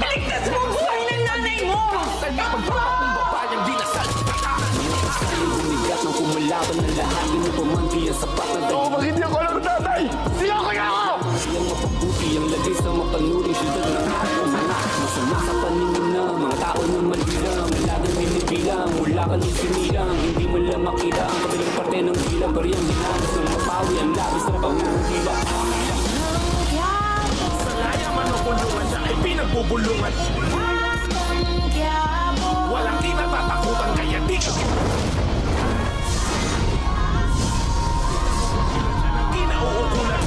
Iligtas mo ang buhay ng nanay mo! Umigat ng kumalaban ng lahat, pinupamanti ang sapat na Oo, bakit hindi ako alam ng tatay? Siyoko niya ako! Yang mapabuti ang lagay sa mapanuring syudad ng ating anak. Masama sa paningin na mga tao na malbilang, laging binibilang, wala ka nung sinilang. Hindi mo lang makita ang kabilang parte ng bilang, bariyang dinanas ng mapawi ang labis na pangungkila. Sa laya man o kulungan siya ay pinagbubulungan. Walang kinatatakutan kaya di ka. Kinauukulan.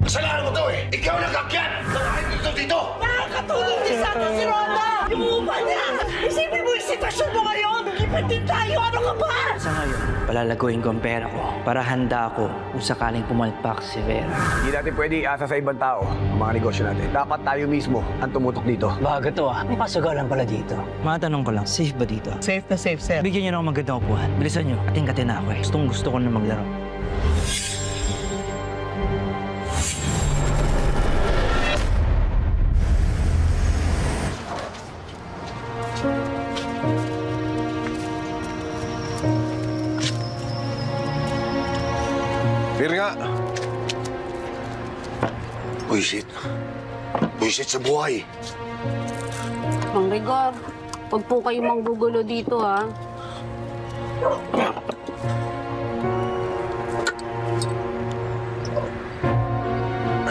Kasalanan mo to eh! Ikaw nagkakyat! Bakit gusto dito? Nakakatulong din sa atin si Rhoda! Yung upa niya! Isipin mo yung sitwasyon mo ngayon! Lipat din tayo! Ano ka ba? Sa ngayon, palalaguin ko ang pera ko para handa ako kung sakaling pumalpak si Vera. Hindi natin pwede iasa sa ibang tao ang mga negosyo natin. Dapat tayo mismo ang tumutok dito. Bago to ah. May kasagalan pala dito. Matanong ko lang, safe ba dito? Safe na safe, sir. Bigyan niyo na ako magandang upuan. Bilisan niyo. Ating-katin na ako eh. Gusto ko na maglaro. Pero nga. Buisit. Buisit sa buhay. Mang Rigor, huwag po kayo manggugulo dito, ha?